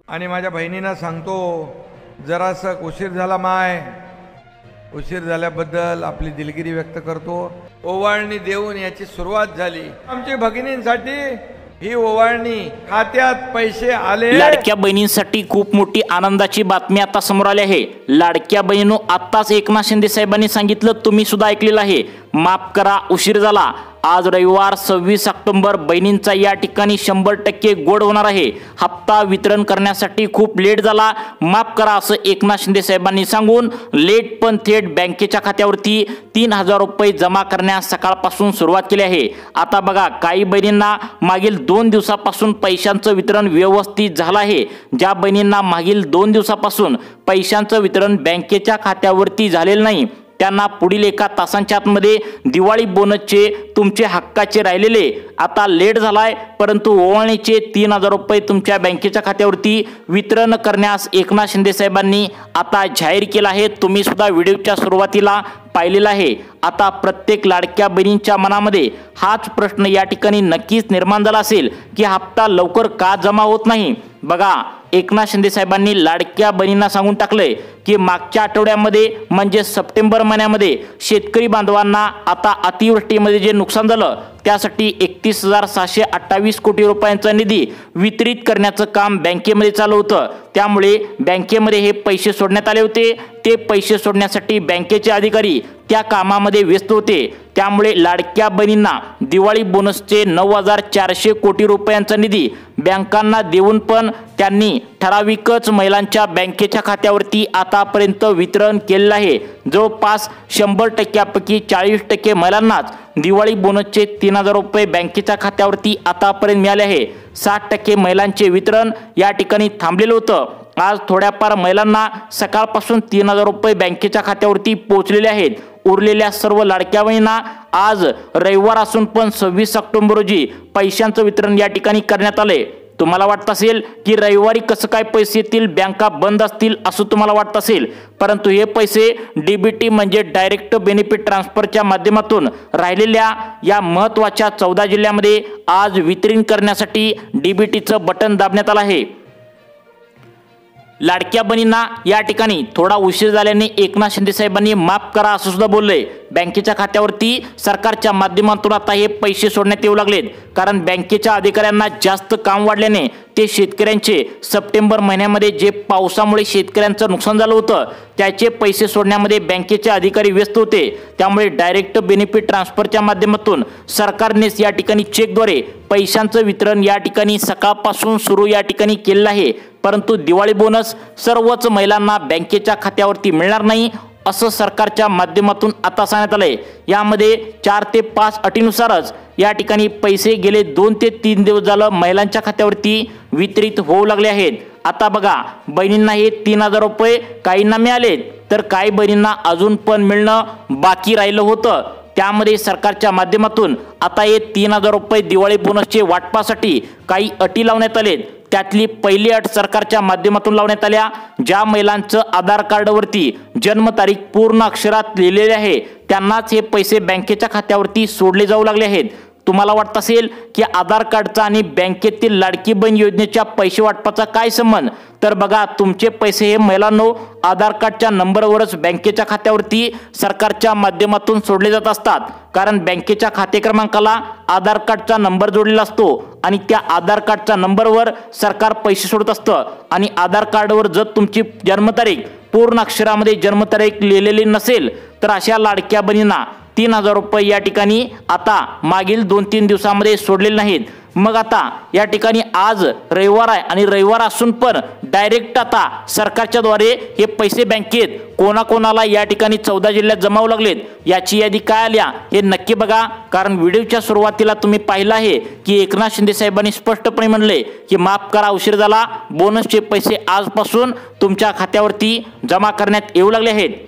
आणि माझ्या बहिणींना सांगतो, जरासा उशीर झाला माय, उशीर झाल्याबद्दल आपली दिलगिरी व्यक्त करतो। ओवाळणी देऊन याची सुरुवात झाली। आमच्या भगिनींसाठी ही ओवाळणी, खात्यात पैसे आले। लाडक्या बहिणींसाठी खूप मोठी आनंदाची बातमी आता समोर आली आहे। लाडक्या बहिणींनो, आत्ताच एकनाथ शिंदे साहेबांनी सांगितलं, तुम्ही सुद्धा ऐकलेलं आहे, माफ करा उशीर झाला। आज रविवार 26 ऑक्टोबर, बहिणींचा या ठिकाणी 100% गोड होणार आहे। हप्ता वितरण करण्यासाठी खूप लेट झाला, माफ करा असं एकनाथ शिंदे साहेबांनी सांगून लेट पण थेट बँकेच्या खात्यावरती 3000 रुपये जमा करण्यास सकाळपासून सुरुवात केली आहे। आता बघा, काही बहिणींना मागील 2 दिवसापासून पैशांचं वितरण व्यवस्थित झालं आहे। ज्या बहिणींना मागील 2 दिवसापासून पैशांचं वितरण बँकेच्या खात्यावरती झालेलं नाही, त्यांना पुढील एका तासांच्या आतमध्ये दिवाळी बोनसचे तुमचे हक्काचे राहिलेले, आता लेट झालाय परंतु ओवाळणीचे 3000 रुपये तुमच्या बँकेच्या खात्यावरती वितरण करण्यास एकनाथ शिंदे साहेबांनी आता जाहीर केलं आहे। तुम्ही सुद्धा व्हिडिओच्या सुरुवातीला पाहिलेला आहे। आता प्रत्येक लाडक्या बहिणींच्या मनामध्ये हाच प्रश्न या ठिकाणी नक्कीच निर्माण झाला असेल की हप्ता लवकर का जमा होत नाही। बघा, एकनाथ शिंदे साहेबांनी लाडक्या बहिणींना सांगून टाकलंय की मागच्या आठवड्यामध्ये म्हणजे सप्टेंबर महिन्यामध्ये शेतकरी बांधवांना आता अतिवृष्टीमध्ये जे नुकसान झालं त्यासाठी 31,728 कोटी रुपयांचा निधी वितरित करण्याचं काम बँकेमध्ये चालू होतं। त्यामुळे बँकेमध्ये हे पैसे सोडण्यात आले होते। ते पैसे सोडण्यासाठी बँकेचे अधिकारी त्या कामामध्ये व्यस्त होते। त्यामुळे लाडक्या बहिणींना दिवाळी बोनसचे 9,400 कोटी रुपयांचा निधी बँकांना देऊन पण त्यांनी ठराविकच महिलांच्या बँकेच्या खात्यावरती आतापर्यंत वितरण केलेलं आहे। जवळपास 100%पैकी 40% महिलांनाच दिवाळी बोनसचे 3000 रुपये बँकेच्या खात्यावरती आतापर्यंत मिळाले आहे। 60% महिलांचे वितरण या ठिकाणी थांबलेलं होतं। आज थोड्याफार महिलांना सकाळपासून 3000 रुपये बँकेच्या खात्यावरती पोहोचलेले आहेत। उरलेल्या सर्व लाडक्या बहिणींना आज रविवार असून पण 26 ऑक्टोबर रोजी पैशांचं वितरण या ठिकाणी करण्यात आले। तुम्हाला वाटत असेल की रविवारी कसं काय पैसे येतील, बँका बंद असतील असं तुम्हाला वाटत असेल, परंतु हे पैसे डीबीटी म्हणजे डायरेक्ट बेनिफिट ट्रान्सफरच्या माध्यमातून राहिलेल्या या महत्त्वाच्या 14 जिल्ह्यामध्ये आज वितरण करण्यासाठी डीबीटीचं बटन दाबण्यात आलं आहे। लाडक्या बहिणींना या ठिकाणी थोडा उशीर झाल्याने एकनाथ शिंदे साहेबांनी माफ करा असं सुद्धा बोलले। बँकेच्या खात्यावरती सरकारच्या माध्यमातून आता हे पैसे सोडण्यात येऊ लागलेत, कारण बँकेच्या अधिकाऱ्यांना जास्त काम वाढल्याने ते शेतकऱ्यांचे सप्टेंबर महिन्यामध्ये जे पावसामुळे शेतकऱ्यांचं नुकसान झालं होतं त्याचे पैसे सोडण्यामध्ये बँकेचे अधिकारी व्यस्त होते। त्यामुळे डायरेक्ट बेनिफिट ट्रान्सफरच्या माध्यमातून सरकारनेच या ठिकाणी चेकद्वारे पैशांचं वितरण या ठिकाणी सकाळपासून सुरू या ठिकाणी केलेलं आहे। परंतु दिवाळी बोनस सर्वच महिलांना बँकेच्या खात्यावरती मिळणार नाही असं सरकारच्या माध्यमातून आता सांगण्यात आलंय। यामध्ये 4 ते 5 अटीनुसारच या ठिकाणी पैसे गेले 2 ते 3 दिवस झालं महिलांच्या खात्यावरती वितरित होऊ लागले आहेत। आता बघा, बहिणींना हे 3000 रुपये काहींना मिळाले तर काही बहिणींना अजून पण मिळणं बाकी राहिलं होतं। त्यामध्ये सरकारच्या माध्यमातून आता हे 3000 रुपये दिवाळी बोनसचे वाटपासाठी काही अटी लावण्यात आलेत। त्यातली पहिली अट सरकारच्या माध्यमातून लावण्यात आल्या, ज्या महिलांचं आधार कार्डवरती जन्मतारीख पूर्ण अक्षरात लिहिलेले आहे त्यांनाच हे पैसे बँकेच्या खात्यावरती सोडले जाऊ लागले आहेत। तुम्हाला वाटत असेल की आधार कार्डचा आणि बँकेतील लाडकी बहीण योजनेच्या पैसे वाटपाचा काय संबंध, तर बघा, तुमचे पैसे हे महिलांनो आधार कार्डच्या नंबरवरच बँकेच्या खात्यावरती सरकारच्या माध्यमातून सोडले जात असतात। कारण बँकेच्या खाते क्रमांकाला आधार कार्डचा नंबर जोडलेला असतो आणि त्या आधार कार्डच्या नंबरवर सरकार पैसे सोडत असतं। आणि आधार कार्डवर जर तुमची जन्मतारीख पूर्ण अक्षरामध्ये जन्मतारीख लिहिलेली नसेल तर अशा लाडक्या बहिणींना 3000 रुपये या ठिकाणी आता मागील 2-3 दिवसांमध्ये सोडलेले नाहीत। मग आता या ठिकाणी आज रविवार आहे आणि रविवार असून पण डायरेक्ट आता सरकारच्या द्वारे हे पैसे बँकेत कोणाकोणाला या ठिकाणी 14 जिल्ह्यात जमावू लागलेत याची यादी काय आल्या हे नक्की बघा। कारण व्हिडिओच्या सुरुवातीला तुम्ही पाहिलं आहे की एकनाथ शिंदे साहेबांनी स्पष्टपणे म्हणले की माफ करा उशीर झाला, बोनसचे पैसे आजपासून तुमच्या खात्यावरती जमा करण्यात येऊ लागले आहेत।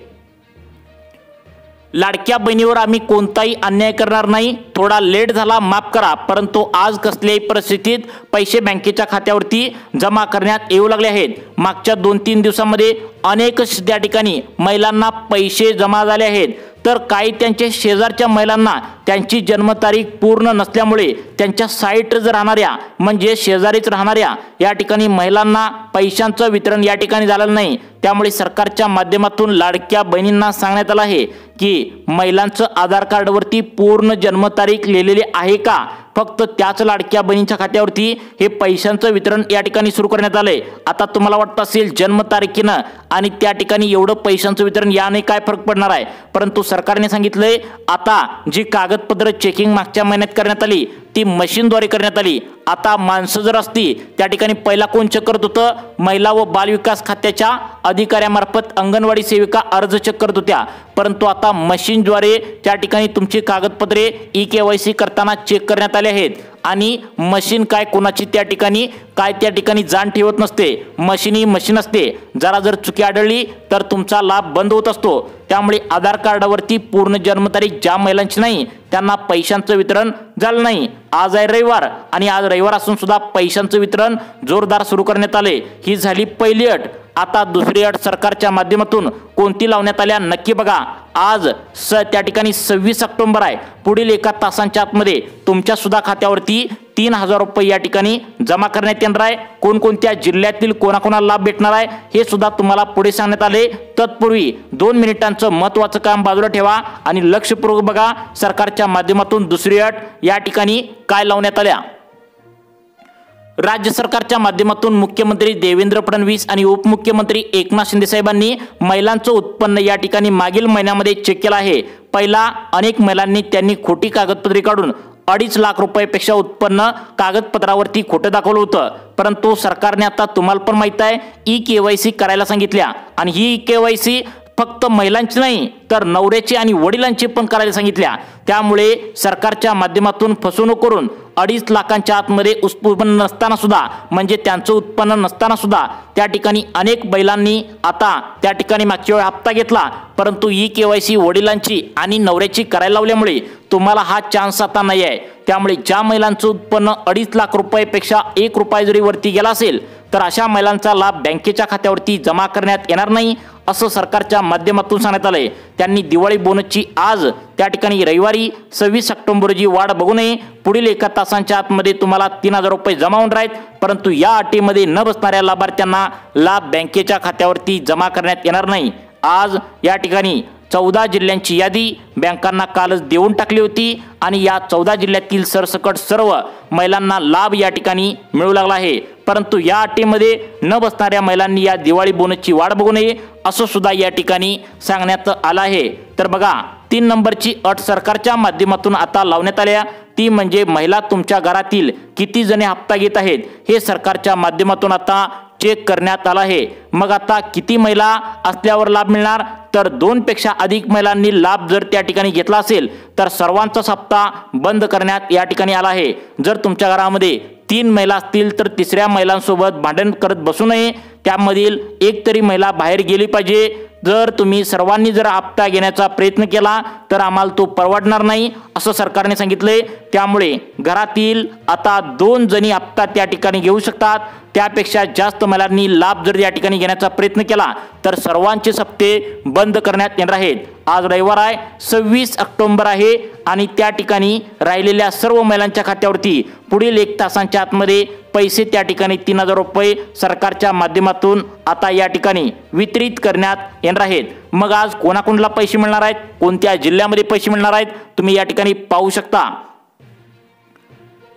लाडक्या बहिणीवर आम्ही कोणताही अन्याय करणार नाही, थोडा लेट झाला माफ करा, परंतु आज कसल्याही परिस्थितीत पैसे बँकेच्या खात्यावरती जमा करण्यात येऊ लागले आहेत। मागच्या 2-3 दिवसांमध्ये अनेक त्या ठिकाणी महिलांना पैसे जमा झाले आहेत। तर काही त्यांच्या शेजारच्या महिलांना त्यांची जन्मतारीख पूर्ण नसल्यामुळे त्यांच्या साईटच राहणाऱ्या म्हणजे शेजारीच राहणाऱ्या या ठिकाणी महिलांना पैशांचं वितरण या ठिकाणी झालेलं नाही। त्यामुळे सरकारच्या माध्यमातून लाडक्या बहिणींना सांगण्यात आलं आहे की महिलांचं आधार कार्डवरती पूर्ण जन्मतारीख लिहिलेली आहे का, फक्त त्याच लाडक्या बहिणींच्या खात्यावरती हे पैशांचं वितरण या ठिकाणी सुरू करण्यात आलंय। आता तुम्हाला वाटत असेल जन्मतारखेनं आणि त्या ठिकाणी एवढं पैशांचं वितरण याने काय फरक पडणार आहे, परंतु सरकारने सांगितलंय आता जी कागदपत्र चेकिंग मागच्या महिन्यात करण्यात आली ती मशीनद्वारे करण्यात आली। आता माणसं जर असती त्या ठिकाणी पहिला कोण चेक करत होतं, महिला व बालविकास खात्याच्या अधिकाऱ्यामार्फत अंगणवाडी सेविका अर्ज चेक करत होत्या, परंतु आता मशीनद्वारे त्या ठिकाणी तुमची कागदपत्रे EKYC करताना चेक करण्यात आले आहेत। आणि मशीन काय कोणाची त्या ठिकाणी जाण ठेवत नसते, मशीन ही मशीन असते, जरा जर चुकी आढळली तर तुमचा लाभ बंद होत असतो। त्यामुळे आधार कार्डावरती पूर्ण जन्मतारीख ज्या महिलांची नाही त्यांना पैशांचं वितरण झालं नाही। आज आहे रविवार आणि आज रविवार असून सुद्धा पैशांचं वितरण जोरदार सुरू करण्यात आले। ही झाली पहिली अट। आता दुसरी अट सरकारच्या माध्यमातून कोणती लावण्यात आल्या नक्की बघा। आज त्या ठिकाणी 26 ऑक्टोबर आहे। पुढील 1 तासांच्या आतमध्ये तुमच्या सुद्धा खात्यावरती 3000 रुपये या ठिकाणी जमा करण्यात येणार आहे। कोणकोणत्या जिल्ह्यातील कोणाकोणाला लाभ भेटणार आहे हे सुद्धा तुम्हाला पुढे सांगण्यात आले। तत्पूर्वी 2 मिनिटांचं महत्त्वाचं काम बाजूला ठेवा आणि लक्षपूर्वक बघा सरकारच्या माध्यमातून दुसरी अट या ठिकाणी काय लावण्यात आल्या। राज्य सरकारच्या माध्यमातून मुख्यमंत्री देवेंद्र फडणवीस आणि उपमुख्यमंत्री एकनाथ शिंदे साहेबांनी महिलांचं उत्पन्न या ठिकाणी मागील महिन्यामध्ये चेक केलं आहे। पहिला अनेक महिलांनी त्यांनी खोटी कागदपत्रे काढून 2.5 लाख रुपयापेक्षा उत्पन्न कागदपत्रावरती खोटं दाखवलं होतं, परंतु सरकारने आता तुम्हाला पण माहित आहे EKYC करायला सांगितल्या आणि ही EKYC फक्त महिलांची नाही तर नवऱ्याची आणि वडिलांची पण करायला सांगितल्या। त्यामुळे सरकारच्या माध्यमातून फसवणूक करून 2.5 लाखांच्या आतमध्ये उत्पन्न नसताना सुद्धा म्हणजे त्यांचं उत्पन्न नसताना सुद्धा त्या ठिकाणी अनेक महिलांनी आता त्या ठिकाणी मागच्या वेळी हप्ता घेतला, परंतु EKYC वडिलांची आणि नवऱ्याची करायला लावल्यामुळे तुम्हाला हा चान्स आता नाही आहे। त्यामुळे ज्या महिलांचं उत्पन्न 2.5 लाख रुपयापेक्षा 1 रुपया जरी वरती गेला असेल तर अशा महिलांचा लाभ बँकेच्या खात्यावरती जमा करण्यात येणार नाही असं सरकारच्या माध्यमातून सांगण्यात आलंय। त्यांनी दिवाळी बोनसची आज त्या ठिकाणी रविवारी 26 ऑक्टोबर रोजी वाढ बघू नये। पुढील 1 तासांच्या आतमध्ये तुम्हाला 3000 रुपये जमा होणार आहेत, परंतु या अटीमध्ये न बसणाऱ्या लाभार्थ्यांना लाभ बँकेच्या खात्यावरती जमा करण्यात येणार नाही। आज या ठिकाणी 14 जिल्ह्यांची यादी बँकांना कालच देऊन टाकली होती आणि या 14 जिल्ह्यातील सरसकट सर्व महिलांना लाभ या ठिकाणी मिळू लागला आहे, परंतु या अटीमध्ये न बसणाऱ्या महिलांनी या दिवाळी बोनसची वाढ बघू नये असं सुद्धा या ठिकाणी सांगण्यात आलं आहे। तर बघा 3 नंबरची अट सरकारच्या माध्यमातून आता लावण्यात आल्या ती म्हणजे महिला तुमच्या घरातील किती जणे हप्ता घेत आहेत हे सरकारच्या माध्यमातून आता चेक करण्यात आला आहे। मग आता किती महिला असल्यावर लाभ मिळणार तर 2 पेक्षा अधिक महिलांनी लाभ जर त्या ठिकाणी घेतला असेल तर सर्वांचाच हप्ता बंद करण्यात या ठिकाणी आला आहे। जर तुमच्या घरामध्ये 3 महिला असतील तर तिसऱ्या महिलांसोबत भांडण करत बसू नये, त्यामधील एक तरी महिला बाहेर गेली पाहिजे। जर तुम्ही सर्वांनी जर हप्ता घेण्याचा प्रयत्न केला तर आम्हाला तो परवडणार नाही असं सरकारने सांगितले। त्यामुळे घरातील आता 2 जणी हप्ता त्या ठिकाणी घेऊ शकतात, त्यापेक्षा जास्त महिलांनी लाभ जर या ठिकाणी घेण्याचा प्रयत्न केला तर सर्वांचे हप्ते बंद करण्यात येणार आहेत। आज रविवार आहे, 26 ऑक्टोबर आहे आणि त्या ठिकाणी राहिलेल्या सर्व महिलांच्या खात्यावरती पुढील 1 तासांच्या आतमध्ये पैसे त्या ठिकाणी 3000 रुपये सरकारच्या माध्यमातून आता या ठिकाणी वितरित करण्यात येणार आहेत। मग आज कोणाकोणाला पैसे मिळणार आहेत, कोणत्या जिल्ह्यामध्ये पैसे मिळणार आहेत तुम्ही या ठिकाणी पाहू शकता।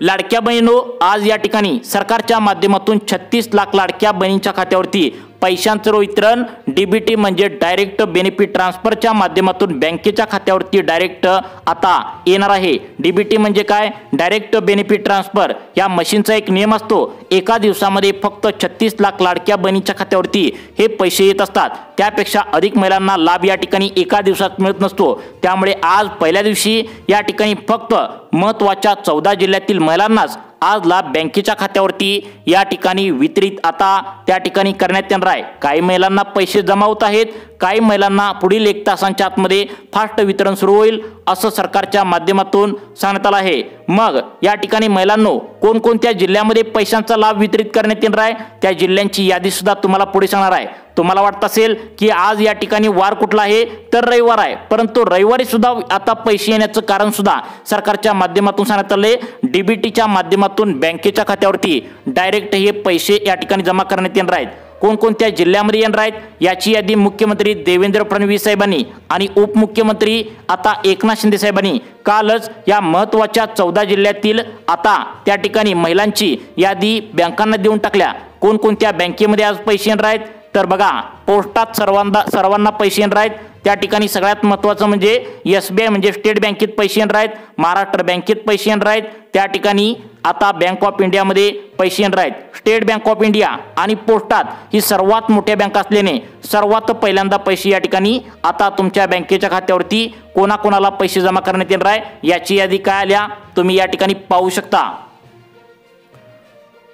लाडक्या बहिणींनो, आज या ठिकाणी सरकारच्या माध्यमातून 36 लाख लाडक्या बहिणींच्या खात्यावरती पैशांचं वितरण DBT म्हणजे डायरेक्ट बेनिफिट ट्रान्सफरच्या माध्यमातून बँकेच्या खात्यावरती डायरेक्ट आता येणार आहे। DBT म्हणजे काय, डायरेक्ट बेनिफिट ट्रान्सफर या मशीनचा एक नियम असतो, एका दिवसामध्ये फक्त 36 लाख लाडक्या बहिणींच्या खात्यावरती हे पैसे येत असतात, त्यापेक्षा अधिक महिलांना लाभ या ठिकाणी एका दिवसात मिळत नसतो। त्यामुळे आज पहिल्या दिवशी या ठिकाणी फक्त महत्त्वाच्या 14 जिल्ह्यातील महिलांनाच आज लाभ बँकेच्या खात्यावरती या ठिकाणी वितरित आता त्या ठिकाणी करण्यात येणार आहे। काही महिलांना पैसे जमा होत आहेत, काही महिलांना पुढील 1 तासांच्या आतमध्ये फास्ट वितरण सुरू होईल असं सरकारच्या माध्यमातून सांगण्यात आलं आहे। मग या ठिकाणी महिलांनो कोणकोणत्या जिल्ह्यामध्ये पैशांचा लाभ वितरित करण्यात येणार आहे त्या जिल्ह्यांची यादी सुद्धा तुम्हाला पुढे सांगणार आहे। तुम्हाला वाटत असेल की आज या ठिकाणी वार कुठला आहे तर रविवार आहे, परंतु रविवारी सुद्धा आता पैसे येण्याचं कारण सुद्धा सरकारच्या माध्यमातून सांगण्यात आले। डीबीटीच्या माध्यमातून बँकेच्या खात्यावरती डायरेक्ट हे पैसे या ठिकाणी जमा करण्यात येणार आहेत। कोणकोणत्या जिल्ह्यामध्ये येणार आहेत याची यादी मुख्यमंत्री देवेंद्र फडणवीस साहेबांनी आणि उपमुख्यमंत्री आता एकनाथ शिंदे साहेबांनी कालच या महत्त्वाच्या 14 जिल्ह्यातील आता त्या ठिकाणी महिलांची यादी बँकांना देऊन टाकल्या। कोणकोणत्या बँकेमध्ये आज पैसे येणार आहेत तर बघा, पोस्टात सर्वांना पैसे येणार आहेत। त्या ठिकाणी सगळ्यात महत्त्वाचं म्हणजे SBI म्हणजे स्टेट बँकेत पैसे येणार आहेत, महाराष्ट्र बँकेत पैसे येणार आहेत, त्या ठिकाणी आता बँक ऑफ इंडियामध्ये पैसे येणार आहेत। स्टेट बँक ऑफ इंडिया आणि पोस्टात ही सर्वात मोठ्या बँका असल्याने सर्वात पहिल्यांदा पैसे या ठिकाणी आता तुमच्या बँकेच्या खात्यावरती कोणाकोणाला पैसे जमा करण्यात येणार आहे याची यादी काय आल्या तुम्ही या ठिकाणी पाहू शकता।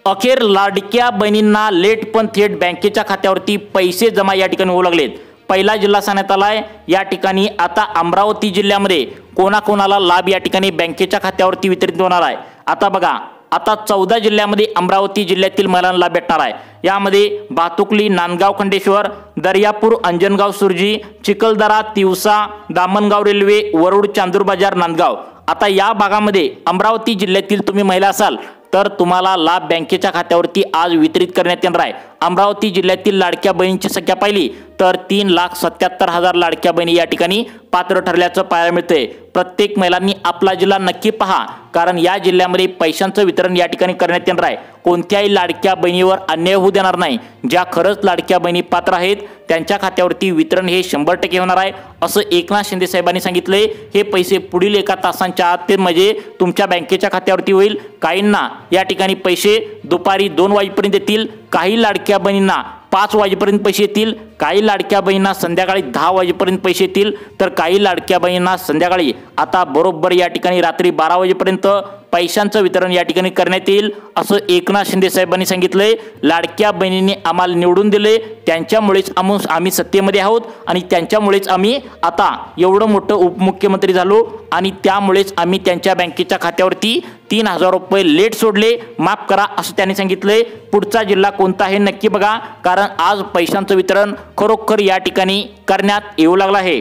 अखेर लाडक्या बहिणींना लेट पण थेट बँकेच्या खात्यावरती पैसे जमा या ठिकाणी होऊ लागलेत। पहिला जिल्हा सांगण्यात आलाय या ठिकाणी आता अमरावती जिल्ह्यामध्ये कोणाकोणाला लाभ या ठिकाणी बँकेच्या खात्यावरती वितरित होणार आहे। आता बघा, आता 14 जिल्ह्यामध्ये अमरावती जिल्ह्यातील महिलांना लाभ भेटणार आहे। यामध्ये भातुकली, नांदगाव, खंडेश्वर, दर्यापूर, अंजनगाव, सुरजी, चिखलदरा, तिवसा, दामणगाव रेल्वे, वरुड, चांदूर बाजार, नांदगाव। आता या भागामध्ये अमरावती जिल्ह्यातील तुम्ही महिला असाल तर तुम्हाला लाभ बँकेच्या खात्यावरती आज वितरित करण्यात येणार आहे। अमरावती जिल्ह्यातील लाडक्या बहिणींची संख्या पाहिली तर 3,77,000 लाडक्या बहिणी या ठिकाणी पात्र ठरल्याचं पाहायला मिळतंय। प्रत्येक महिलांनी आपला जिल्हा नक्की पहा, कारण या जिल्ह्यामध्ये पैशांचं वितरण या ठिकाणी करण्यात येणार आहे। कोणत्याही लाडक्या बहिणीवर अन्याय होऊ देणार नाही। ज्या खरंच लाडक्या बहिणी पात्र आहेत त्यांच्या खात्यावरती वितरण हे 100% होणार आहे असं एकनाथ शिंदे साहेबांनी सांगितलंय। हे पैसे पुढील 1 तासांच्या आत ते म्हणजे तुमच्या बँकेच्या खात्यावरती होईल। काहींना या ठिकाणी पैसे दुपारी 2 वाजेपर्यंत येतील, काही लाडक्या बहिणींना 5 वाजेपर्यंत पैसे येतील, काही लाडक्या बहिणींना संध्याकाळी 10 वाजेपर्यंत पैसे येतील, तर काही लाडक्या बहिणींना संध्याकाळी आता बरोबर या ठिकाणी रात्री 12 वाजेपर्यंत पैशांचं वितरण या ठिकाणी करण्यात येईल असं एकनाथ शिंदे साहेबांनी सांगितलंय। लाडक्या बहिणींनी आम्हाला निवडून दिले, त्यांच्यामुळेच आम्ही सत्तेमध्ये आहोत आणि त्यांच्यामुळेच आम्ही आता एवढं मोठं उपमुख्यमंत्री झालो आणि त्यामुळेच आम्ही त्यांच्या बँकेच्या खात्यावरती 3,000 रुपये लेट सोडले, माफ करा असं त्यांनी सांगितलंय। पुढचा जिल्हा कोणता हे नक्की बघा, कारण आज पैशांचं वितरण खरोखर या ठिकाणी करण्यात येऊ लागलं आहे।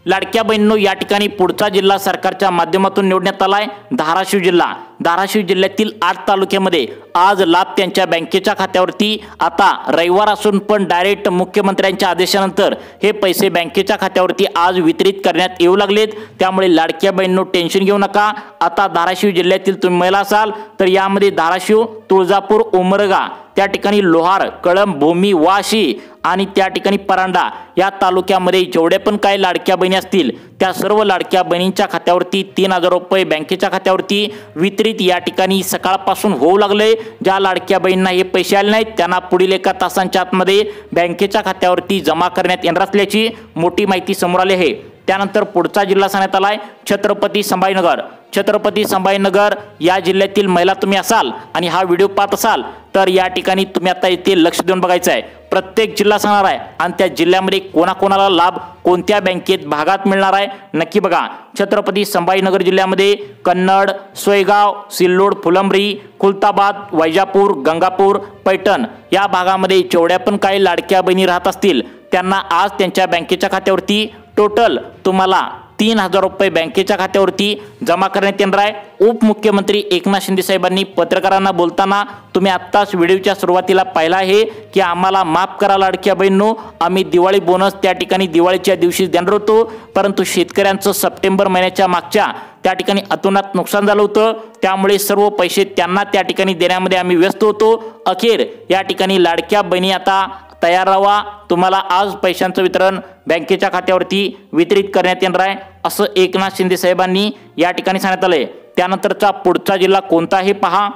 लाडक्या बहिणींनो या ठिकाणी पुढचा जिल्हा सरकारच्या माध्यमातून निवडण्यात आलाय धाराशिव जिल्हा। धाराशिव जिल्ह्यातील 8 तालुक्यामध्ये आज लाभ त्यांच्या बँकेच्या खात्यावरती आता रविवार असून पण डायरेक्ट मुख्यमंत्र्यांच्या आदेशानंतर हे पैसे बँकेच्या खात्यावरती आज वितरित करण्यात येऊ लागलेत। त्यामुळे लाडक्या बहिणींनो टेन्शन घेऊ नका। आता धाराशिव जिल्ह्यातील तुम्ही महिला असाल तर यामध्ये धाराशिव, तुळजापूर, उमरगा, त्या ठिकाणी लोहार, कळंब, भूमी, वाशी आणि त्या ठिकाणी परांडा या तालुक्यामध्ये जेवढे पण काही लाडक्या बहिणी असतील त्या सर्व लाडक्या बहिणींच्या खात्यावरती 3,000 रुपये बँकेच्या खात्यावरती वितरित या ठिकाणी सकाळपासून होऊ लागले। ज्या लाडक्या बहिणींना हे पैसे आले नाहीत त्यांना पुढील 1 तासांच्या आतमध्ये बँकेच्या खात्यावरती जमा करण्यात येणार असल्याची मोठी माहिती समोर आली आहे। त्यानंतर पुढचा जिल्हा सांगण्यात आलाय छत्रपती संभाजीनगर। छत्रपती संभाजीनगर या जिल्ह्यातील महिला तुम्ही असाल आणि हा व्हिडिओ पाहत असाल तर या ठिकाणी तुम्ही आता इथे लक्ष देऊन बघायचं आहे। प्रत्येक जिल्हा सांगणार आहे आणि त्या जिल्ह्यामध्ये कोणाकोणाला लाभ कोणत्या बँकेत भागात मिळणार आहे नक्की बघा। छत्रपती संभाजीनगर जिल्ह्यामध्ये कन्नड, सोयगाव, सिल्लोड, फुलंब्री, खुलताबाद, वैजापूर, गंगापूर, पैठण या भागामध्ये जेवढ्या पण काही लाडक्या बहिणी राहत असतील त्यांना आज त्यांच्या बँकेच्या खात्यावरती टोटल तुम्हाला 3,000 रुपये बँकेच्या खात्यावरती जमा करण्यात येणार आहे। उपमुख्यमंत्री एकनाथ शिंदे साहेबांनी पत्रकारांना बोलताना तुम्ही आत्ताच व्हिडिओच्या सुरुवातीला पाहिला आहे की आम्हाला माफ करा लाडक्या बहिणींनो, आम्ही दिवाळी बोनस त्या ठिकाणी दिवाळीच्या दिवशी देणार होतो, परंतु शेतकऱ्यांचं सप्टेंबर महिन्याच्या मागच्या त्या ठिकाणी अतोनात नुकसान झालं होतं, त्यामुळे सर्व पैसे त्यांना त्या ठिकाणी देण्यामध्ये आम्ही व्यस्त होतो। अखेर या ठिकाणी लाडक्या बहिणी आता तयार राहा, तुम्हाला आज पैशांचं वितरण बँकेच्या खात्यावरती वितरित करण्यात येणार आहे असं एकनाथ शिंदे साहेबांनी या ठिकाणी सांगण्यात आलंय। त्यानंतरचा पुढचा जिल्हा कोणता हे पहा।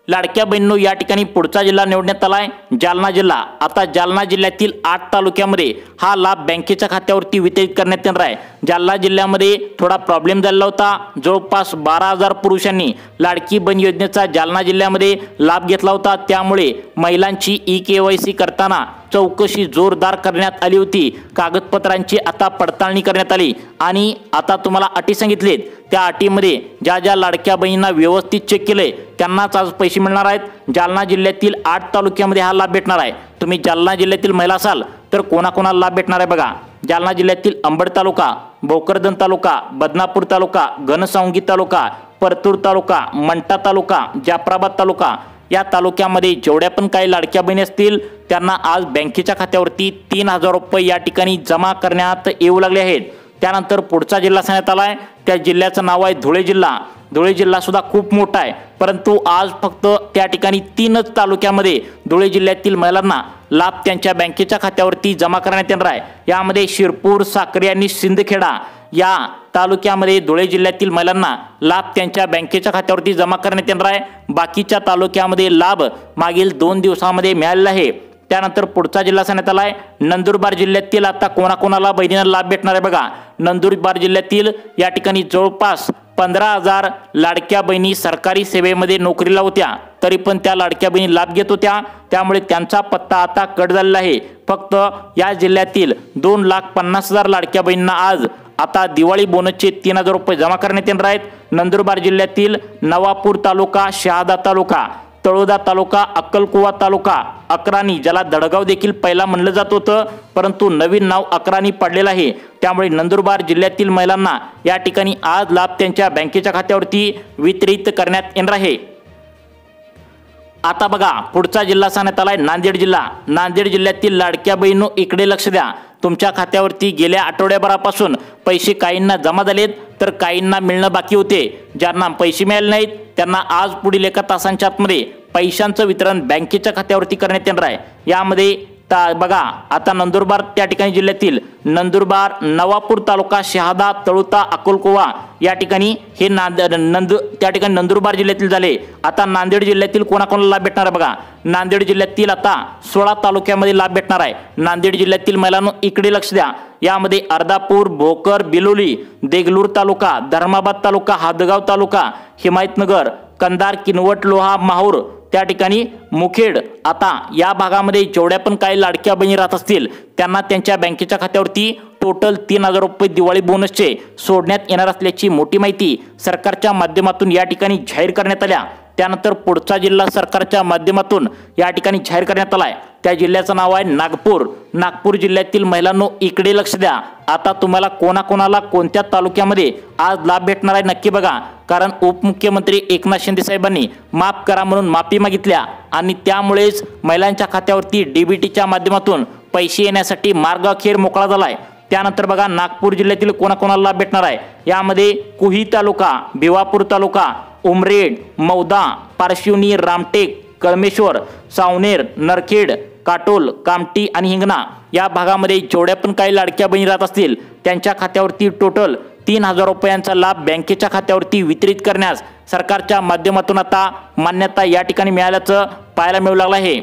लाडक्या बहिणींनो या ठिकाणी पुढचा जिल्हा निवडण्यात आलाय जालना जिल्हा। आता जालना जिल्ह्यातील 8 तालुक्यामध्ये हा लाभ बँकेच्या खात्यावरती वितरित करण्यात येणार आहे। जालना जिल्ह्यामध्ये थोडा प्रॉब्लेम झाला होता, जवळपास 12,000 पुरुषांनी लाडकी बहीण योजनेचा जालना जिल्ह्यामध्ये लाभ घेतला होता, त्यामुळे महिलांची EKYC करताना चौकशी जोरदार करण्यात आली होती। कागदपत्रांची आता पडताळणी करण्यात आली आणि आता तुम्हाला अटी सांगितलेत, त्या अटीमध्ये ज्या ज्या लाडक्या बहिणींना व्यवस्थित चेक केले त्यांनाच आज पैसे मिळणार आहेत। जालना जिल्ह्यातील 8 तालुक्यामध्ये हा लाभ भेटणार आहे। तुम्ही जालना जिल्ह्यातील महिला असाल तर कोणाकोणाला लाभ भेटणार आहे बघा। जालना जिल्ह्यातील अंबड तालुका, भोकरदन तालुका, बदनापूर तालुका, घनसावंगी तालुका, परतूर तालुका, मंठा तालुका, जाफराबाद तालुका या तालुक्यामध्ये जेवढ्या पण काही लाडक्या बहिणी असतील त्यांना आज बँकेच्या खात्यावरती 3000 रुपये या ठिकाणी जमा करण्यात येऊ लागले आहेत। त्यानंतर पुढचा जिल्हा सांगण्यात आलाय, त्या जिल्ह्याचं नाव आहे धुळे जिल्हा। धुळे जिल्हा सुद्धा खूप मोठा आहे, परंतु आज फक्त त्या ठिकाणी 3च तालुक्यामध्ये धुळे जिल्ह्यातील महिलांना लाभ त्यांच्या बँकेच्या खात्यावरती जमा करण्यात येणार आहे। यामध्ये शिरपूर, साक्री आणि सिंदखेडा या तालुक्यामध्ये धुळे जिल्ह्यातील महिलांना लाभ त्यांच्या बँकेच्या खात्यावरती जमा करण्यात येणार आहे। बाकीच्या तालुक्यामध्ये लाभ मागील 2 दिवसांमध्ये मिळालेला आहे। त्यानंतर पुढचा जिल्हा सांगण्यात आलाय नंदुरबार जिल्ह्यातील। आता कोणाकोणाला बहिणींना लाभ भेटणार आहे बघा। नंदुरबार जिल्ह्यातील या ठिकाणी जवळपास 15,000 लाडक्या बहिणी सरकारी सेवेमध्ये नोकरीला होत्या, तरी पण त्या लाडक्या बहिणी लाभ घेत होत्या, त्यामुळे त्यांचा पत्ता आता कट झालेला आहे। फक्त या जिल्ह्यातील 2,50,000 लाडक्या बहिणींना आज आता दिवाळी बोनसचे 3000 रुपये जमा करण्यात येणार आहेत। नंदुरबार जिल्ह्यातील नवापूर तालुका, शहादा तालुका, तळोदा तालुका, अक्कलकुवा तालुका, अक्राणी, ज्याला दडगाव देखील पहिला म्हणलं जात होतं परंतु नवीन नाव अक्राणी पडलेलं आहे, त्यामुळे नंदुरबार जिल्ह्यातील महिलांना या ठिकाणी आज लाभ त्यांच्या बँकेच्या खात्यावरती वितरित करण्यात येणार आहे। आता बघा पुढचा जिल्हा सांगण्यात आलाय नांदेड जिल्हा। नांदेड जिल्ह्यातील लाडक्या बहिणींनो इकडे लक्ष द्या। तुमच्या खात्यावरती गेल्या आठवड्याभरापासून पैसे काहींना जमा झालेत तर काहींना मिळणं बाकी होते। ज्यांना पैसे मिळाले नाहीत त्यांना आज पुढील 1 तासांच्या आतमध्ये पैशांचं वितरण बँकेच्या खात्यावरती करण्यात येणार आहे। यामध्ये बघा आता नंदुरबार त्या ठिकाणी जिल्ह्यातील नंदुरबार, नवापूर तालुका, शहादा, तळोदा, अक्कलकुवा या ठिकाणी हे त्या ठिकाणी नंदुरबार जिल्ह्यातील झाले। आता नांदेड जिल्ह्यातील कोणाकोणाला लाभ भेटणार आहे बघा। नांदेड जिल्ह्यातील आता 16 तालुक्यामध्ये लाभ भेटणार आहे। नांदेड जिल्ह्यातील महिलांनो इकडे लक्ष द्या। यामध्ये अर्धापूर, भोकर, बिलोली, देगलूर तालुका, धर्माबाद तालुका, हादगाव तालुका, हिमायतनगर, कंधार, किनवट, लोहा, माहूर त्या ठिकाणी मुखेड, आता या भागामध्ये जेवढ्या पण काही लाडक्या बहिणी राहत असतील त्यांना त्यांच्या बँकेच्या खात्यावरती टोटल 3000 रुपये दिवाळी बोनसचे सोडण्यात येणार असल्याची मोठी माहिती सरकारच्या माध्यमातून या ठिकाणी जाहीर करण्यात आल्या। त्यानंतर पुढचा जिल्हा सरकारच्या माध्यमातून या ठिकाणी जाहीर करण्यात आलाय, त्या जिल्ह्याचं नाव आहे नागपूर। नागपूर जिल्ह्यातील महिलांनो इकडे लक्ष द्या। आता तुम्हाला कोणाकोणाला कोणत्या तालुक्यामध्ये आज लाभ भेटणार आहे नक्की बघा, कारण उपमुख्यमंत्री एकनाथ शिंदे साहेबांनी माफ करा म्हणून माफी मागितल्या आणि त्यामुळेच महिलांच्या खात्यावरती डीबीटीच्या माध्यमातून पैसे येण्यासाठी मार्ग अखेर मोकळा झालाय। त्यानंतर बघा नागपूर जिल्ह्यातील कोणाकोणाला लाभ भेटणार आहे। यामध्ये कुही तालुका, भिवापूर तालुका, उमरेड, मौदा, पारशिवनी, रामटेक, कळमेश्वर, सावनेर, नरखेड, काटोल, कामठी आणि हिंगणा या भागामध्ये जेवढ्या पण काही लाडक्या बहिणी राहत असतील त्यांच्या खात्यावरती टोटल 3000 रुपयांचा लाभ बँकेच्या खात्यावरती वितरित करण्यास सरकारच्या माध्यमातून आता मान्यता या ठिकाणी मिळाल्याचं पाहायला मिळू लागलं आहे।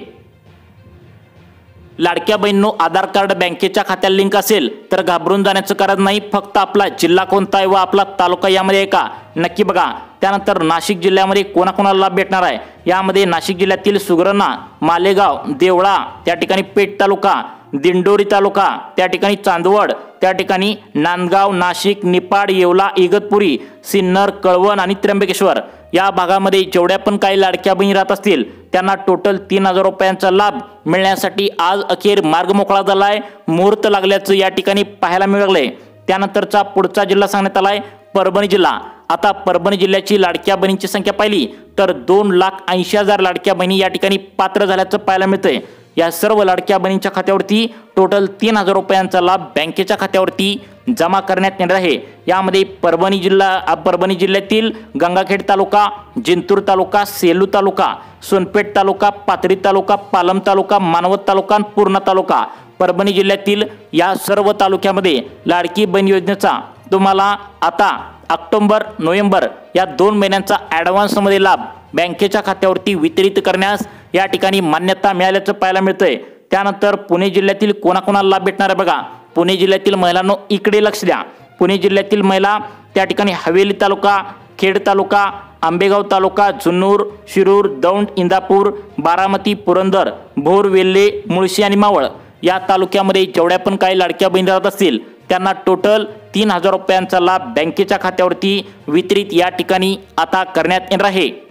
लाडक्या बहिणींनो आधार कार्ड बँकेच्या खात्याला लिंक असेल तर घाबरून जाण्याचं कारण नाही। फक्त आपला जिल्हा कोणता आहे व आपला तालुका यामध्ये आहे का नक्की बघा। त्यानंतर नाशिक जिल्ह्यामध्ये कोणाकोणाला लाभ भेटणार आहे। यामध्ये नाशिक जिल्ह्यातील सुगरणा, मालेगाव, देवळा त्या ठिकाणी पेठ तालुका, दिंडोरी तालुका त्या ठिकाणी चांदवड त्या ठिकाणी नांदगाव, नाशिक, निपाड, येवला, इगतपुरी, सिन्नर, कळवण आणि त्र्यंबकेश्वर या भागामध्ये जेवढ्या पण काही लाडक्या बहिणी राहत असतील त्यांना टोटल 3000 रुपयांचा लाभ मिळण्यासाठी आज अखेर मार्ग मोकळा झाला आहे। मुहूर्त लागल्याचं या ठिकाणी पाहायला मिळालंय। त्यानंतरचा पुढचा जिल्हा सांगण्यात आलाय परभणी जिल्हा। आता परभणी जिल्ह्याची लाडक्या बहिणींची संख्या पाहिली तर 2,80,000 लाडक्या बहिणी या ठिकाणी पात्र झाल्याचं पाहायला मिळतंय। या सर्व लाडक्या बहिणींच्या खात्यावरती टोटल 3000 रुपयांचा लाभ बँकेच्या खात्यावरती जमा करण्यात येणार आहे। यामध्ये परभणी जिल्ह्यातील गंगाखेड तालुका, जिंतूर तालुका, सेलू तालुका, सोनपेठ तालुका, पाथरी तालुका, पालम तालुका, मानवत तालुका आणि पूर्णा तालुका परभणी जिल्ह्यातील या सर्व तालुक्यामध्ये लाडकी बहीण योजनेचा तुम्हाला आता ऑक्टोबर, नोव्हेंबर या 2 महिन्यांचा ॲडव्हान्समध्ये लाभ बँकेच्या खात्यावरती वितरित करण्यास या ठिकाणी मान्यता मिळाल्याचं पाहायला मिळतंय। त्यानंतर पुणे जिल्ह्यातील कोणाकोणाला लाभ भेटणार आहे बघा। पुणे जिल्ह्यातील महिलांनो इकडे लक्ष द्या। पुणे जिल्ह्यातील महिला त्या ठिकाणी हवेली तालुका, खेड तालुका, आंबेगाव तालुका, जुन्नूर, शिरूर, दौंड, इंदापूर, बारामती, पुरंदर, भोर, वेल्हे, मुळशी आणि मावळ या तालुक्यामध्ये जेवढ्या पण काही लाडक्या बहिणी राहत असतील त्यांना टोटल 3,000 रुपयांचा लाभ बँकेच्या खात्यावरती वितरित या ठिकाणी आता करण्यात येणार आहे।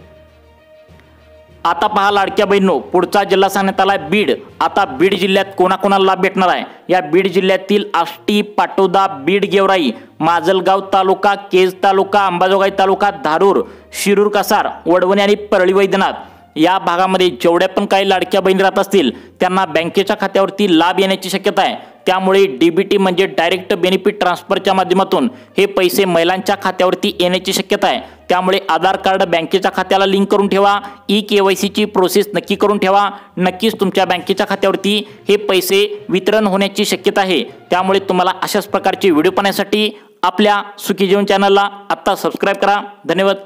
आता पहा लाडक्या बहिणींनो, पुढचा जिल्हा सांगण्यात आला बीड। आता बीड जिल्ह्यात कोणाकोणाला लाभ भेटणार आहे? या बीड जिल्ह्यातील आष्टी, पाटोदा, बीड, गेवराई, माजलगाव तालुका, केज तालुका, अंबाजोगाई तालुका, धारूर, शिरूर, कसार, वडवणी आणि परळी वैद्यनाथ या भागामध्ये जेवढ्या पण काही लाडक्या बहिणी राहत असतील त्यांना बँकेच्या खात्यावरती लाभ येण्याची शक्यता आहे। त्यामुळे डीबीटी म्हणजे डायरेक्ट बेनिफिट ट्रान्सफरच्या माध्यमातून हे पैसे महिलांच्या खात्यावरती येण्याची शक्यता आहे। त्यामुळे आधार कार्ड बँकेच्या खात्याला लिंक करून ठेवा, ई-केवायसीची प्रोसेस नक्की करून ठेवा। नक्कीच तुमच्या बँकेच्या खात्यावरती हे पैसे वितरण होण्याची शक्यता आहे। त्यामुळे तुम्हाला अशाच प्रकारचे व्हिडिओ पाहण्यासाठी आपल्या सुखी जीवन चॅनलला आता सबस्क्राइब करा। धन्यवाद।